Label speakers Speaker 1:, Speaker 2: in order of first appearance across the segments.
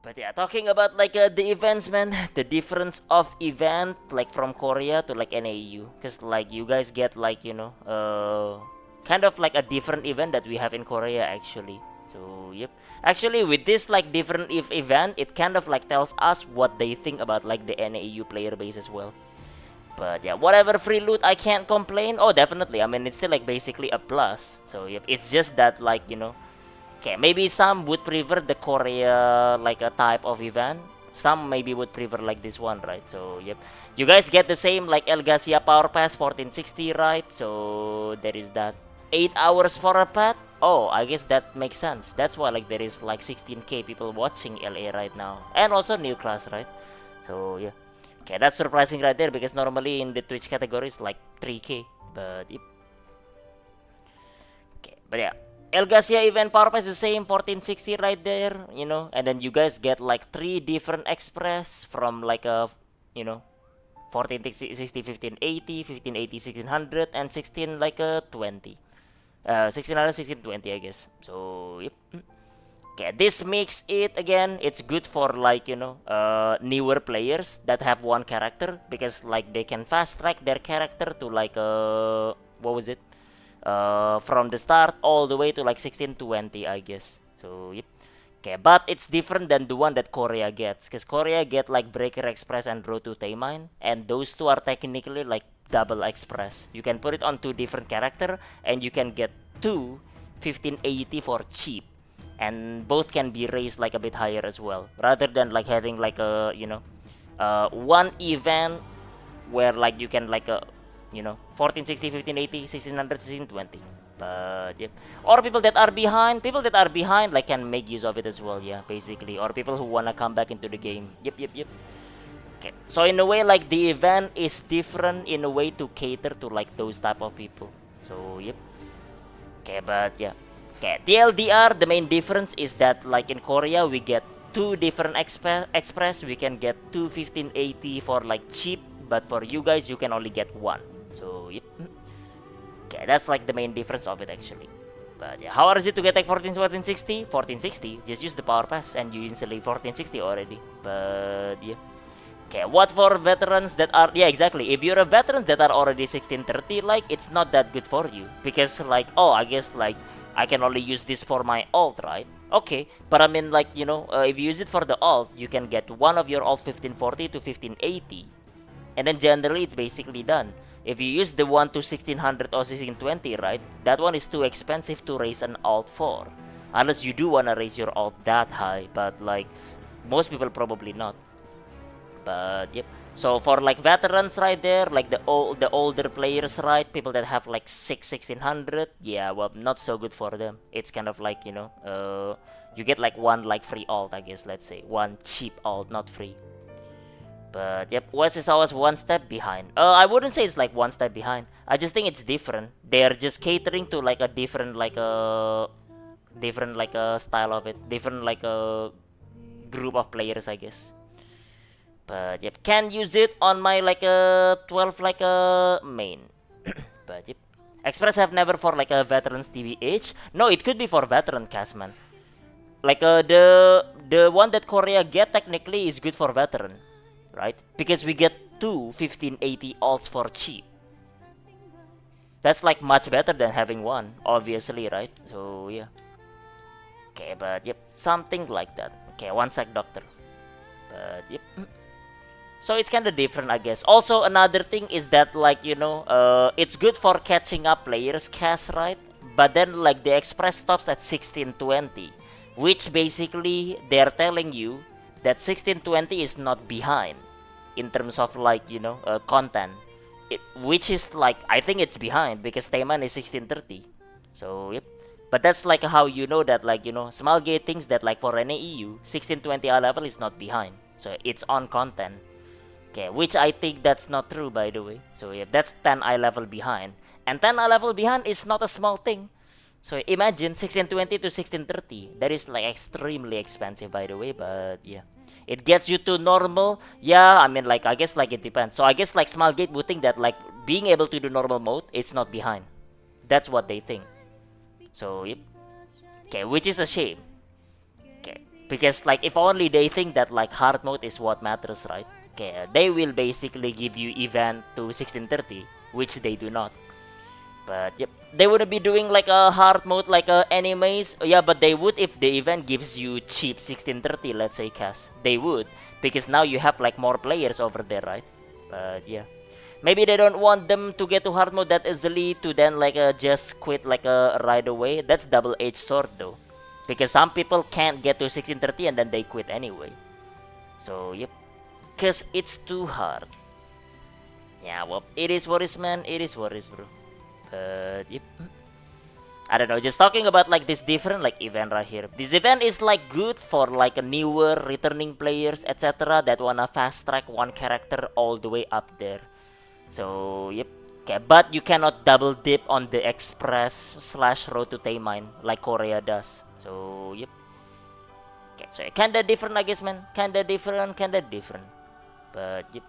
Speaker 1: But yeah, talking about like the events, man, the difference of event like from Korea to like NAU, because like you guys get like kind of like a different event that we have in Korea actually. So yep, actually with this like different event, it kind of like tells us what they think about like the NAU player base as well. But yeah, whatever free loot, I can't complain. Oh, definitely. I mean, it's still like basically a plus. So yep, it's just that like okay, maybe some would prefer the Korea like a type of event. Some maybe would prefer like this one, right? So yep, you guys get the same like El Garcia Power Pass 1460, right? So there is that. 8 hours for a pet. Oh, I guess that makes sense. That's why like there is like 16k people watching LA right now, and also new class, right? So yeah. Okay, that's surprising right there because normally in the Twitch category it's like 3k. But yep. Okay, but yeah. El Garcia event power pass is the same 1460 right there, and then you guys get like three different express from like a you know 1460, 1580, 1580, 1600, and 16 like a 20. 1600, 1620, I guess. So yep. Okay, this makes it again. It's good for like newer players that have one character because like they can fast track their character to like what was it? From the start all the way to like 1620, I guess. So yep. Okay, but it's different than the one that Korea gets, because Korea get like Breaker Express and Road to Taymine, and those two are technically like double express. You can put it on two different character, and you can get two 1580 for cheap, and both can be raised like a bit higher as well, rather than like having like a one event where like you can like 1460, 1580, 1600, 1620. But yeah, or people that are behind like can make use of it as well, yeah, basically, or people who wanna come back into the game. Yep. Okay, so in a way like the event is different in a way to cater to like those type of people. So yep. Okay, but yeah. Okay, TLDR, the main difference is that like in Korea we get two different express. We can get two 1580 for like cheap, but for you guys you can only get one. So yep. Okay, that's like the main difference of it actually. But yeah, how hard is it to get like 1460? 1460, just use the power pass and you instantly 1460 already. But yeah. Okay, what for veterans that are, yeah, exactly. If you're a veterans that are already 1630, like it's not that good for you because like, oh, I guess like I can only use this for my alt, right? Okay, but I mean like if you use it for the alt, you can get one of your alt 1540 to 1580, and then generally it's basically done. If you use the one to 1600 or 1620, right? That one is too expensive to raise an alt for, unless you do wanna raise your alt that high, but like most people probably not. But yep. So for like veterans right there, like the older players, right, people that have like 1600, yeah, well, not so good for them. It's kind of like you get like one like free alt, I guess. Let's say one cheap alt, not free. But yep, West is always one step behind. I wouldn't say it's like one step behind. I just think it's different. They're just catering to like a different like a style of it, different like a group of players, I guess. But yep, can use it on my like a 12 like a main. But yep, Express have never for like a veterans TVH. No, it could be for veteran cast, man. Like the one that Korea get technically is good for veteran, right? Because we get two 1580 alts for cheap. That's like much better than having one, obviously, right? So yeah. Okay, but yep, something like that. Okay, one sec, doctor. But yep. So it's kind of different, I guess. Also, another thing is that like it's good for catching up players cast, right? But then like the express stops at 1620, which basically they're telling you that 1620 is not behind in terms of like content. Which is like I think it's behind because Tayman is 1630. So yep. But that's like how you know that like small gate thinks that like for any EU 1620 eye level is not behind. So it's on content. Okay, which I think that's not true by the way. So yeah, that's 10 eye level behind. And 10 eye level behind is not a small thing. So imagine 1620 to 1630. That is like extremely expensive by the way, but yeah. It gets you to normal. Yeah, I mean like I guess like it depends. So I guess like small gate would think that like being able to do normal mode it's not behind. That's what they think. So yep. Okay, which is a shame. Okay. Because like if only they think that like hard mode is what matters, right? Okay, they will basically give you event to 1630, which they do not. But yep, they wouldn't be doing like a hard mode like animes. Yeah, but they would if the event gives you cheap 1630, let's say, Cas. They would, because now you have like more players over there, right? But yeah, maybe they don't want them to get to hard mode that easily to then like just quit like right away. That's double-edged sword though, because some people can't get to 1630 and then they quit anyway. So yep, cause it's too hard. Yeah, well, it is what is, man. It is what is, bro. But yep. I don't know, just talking about like this different like event right here. This event is like good for like a newer returning players, etc. that wanna fast track one character all the way up there. So yep. Okay, but you cannot double dip on the express slash road to Taymine like Korea does. So yep. Okay, so kinda different I guess, man. Kinda different. But yep.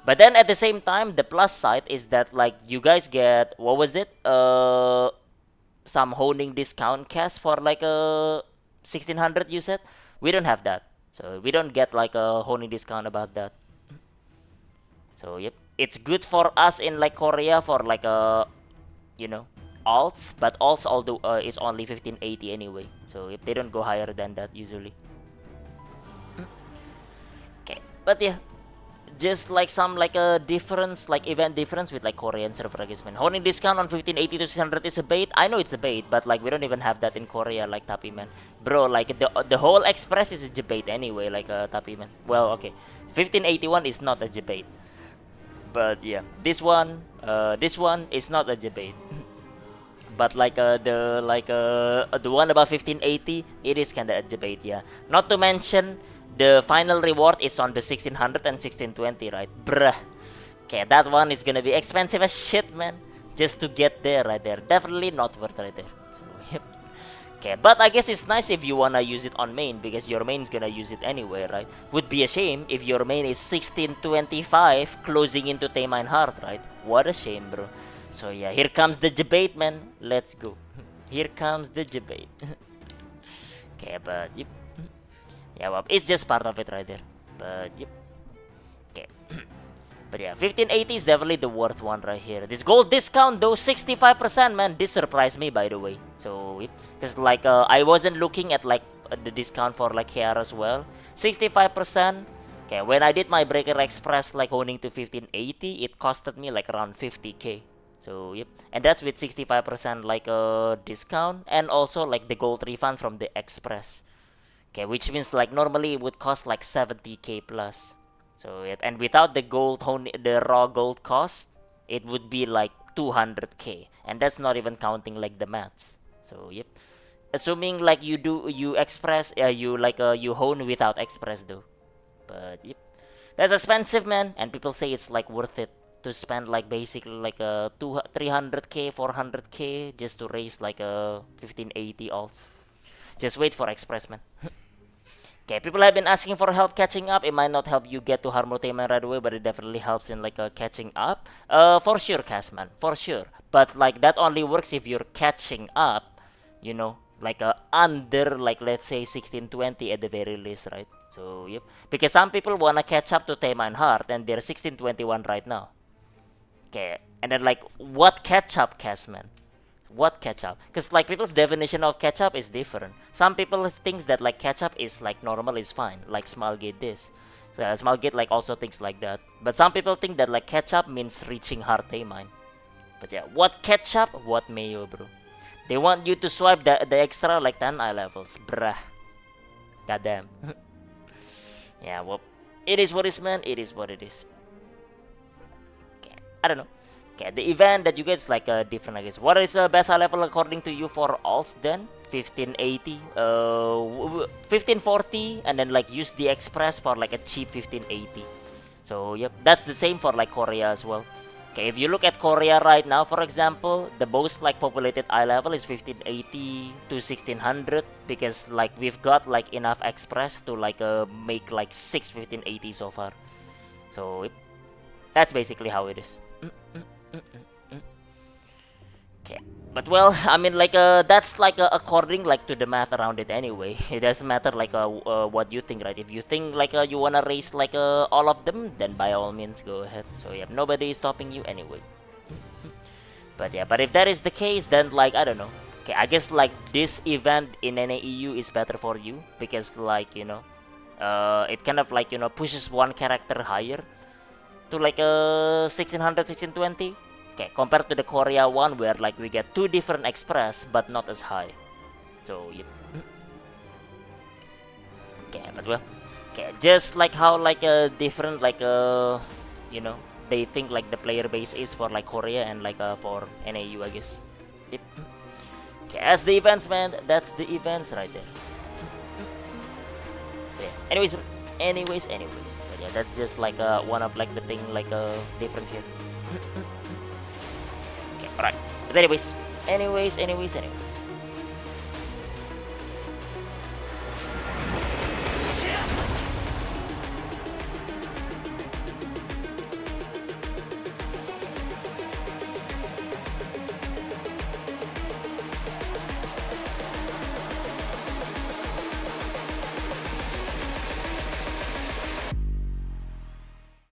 Speaker 1: But then at the same time, the plus side is that like you guys get, what was it? Some honing discount cash for like a 1600, you said. We don't have that, so we don't get like a honing discount about that. So yep, it's good for us in like Korea for like a, you know, alts, but alts although is only 1580 anyway, so if they don't go higher than that usually. Okay, but yeah, just like some like a difference, like event difference with like Korean server engagement. Honing discount on 1580 to 600 is a bait. I know it's a bait, but like we don't even have that in Korea, like Tapi man. Bro, like the whole express is a debate anyway, like Tapi man. Well, okay, 1581 is not a debate, but yeah, this one is not a debate. But like the one about 1580, it is kinda a debate, yeah. Not to mention the final reward is on the 1600 and 1620, right? Bruh. Okay, that one is gonna be expensive as shit, man. Just to get there, right there. Definitely not worth right there. So, yep. Okay, but I guess it's nice if you wanna use it on main, because your main's gonna use it anyway, right? Would be a shame if your main is 1625 closing into Taymine Heart, right? What a shame, bro. So yeah, here comes the debate, man. Let's go. Here comes the debate. Okay, but yep. Yeah, well, it's just part of it right there. But yep. Okay. But yeah, 1580 is definitely the worth one right here. This gold discount though, 65%, man. This surprised me, by the way. So yep, because like I wasn't looking at like the discount for like KR as well. 65%. Okay, when I did my Breaker Express like honing to 1580, it costed me like around 50k. So yep, and that's with 65% like a discount, and also like the gold refund from the Express. Okay, which means like normally it would cost like 70k plus. So yep, and without the the raw gold cost, it would be like 200k, and that's not even counting like the mats. So yep, assuming like you express you like you hone without express though. But yep, that's expensive, man, and people say it's like worth it to spend like basically like a 300k 400k just to raise like a 1580 alts. Just wait for express, man. Okay, people have been asking for help catching up. It might not help you get to Harmotema right away, but it definitely helps in like catching up. For sure, Casman, for sure. But like that only works if you're catching up, you know, like under like let's say 1620 at the very least, right? So yep, because some people wanna catch up to Tema and Heart, and they're 1621 right now. Okay, and then like what catch up, Casman? What catch up? Because like people's definition of catch up is different. Some people thinks that like catch up is like normal is fine, like Smalgate this. So Smalgate like also thinks like that. But some people think that like catch up means reaching hard mine. But yeah, what catch up? What mayo, bro? They want you to swipe the extra like 10 eye levels, bruh. Goddamn. Yeah, well, it is what it is, man. It is what it is. Okay, I don't know. Okay, the event that you get is like different, I guess. What is the best high level according to you for alts then? 1580, 1540, and then like use the express for like a cheap 1580. So yep, that's the same for like Korea as well. Okay, if you look at Korea right now, for example, the most like populated eye level is 1580 to 1600, because like we've got like enough express to like make like 1580 so far. So yep, that's basically how it is. Okay. But well, I mean, like, that's like according like to the math around it anyway. It doesn't matter like what you think, right? If you think like you wanna race like all of them, then by all means go ahead. So yeah, nobody is stopping you anyway. But yeah, but if that is the case, then like I don't know. Okay, I guess like this event in NAEU is better for you because like it kind of like pushes one character higher to like 1600 1620. Okay, compared to the Korea one where like we get two different express but not as high. So yep. Okay, but well, okay, just like how like different like you know they think like the player base is for like Korea and like for NAU, I guess. Yep. Okay, as the events, man, that's the events right there. Yeah. Anyways. But yeah, that's just like one of like the thing like different here. Okay, alright. But anyways.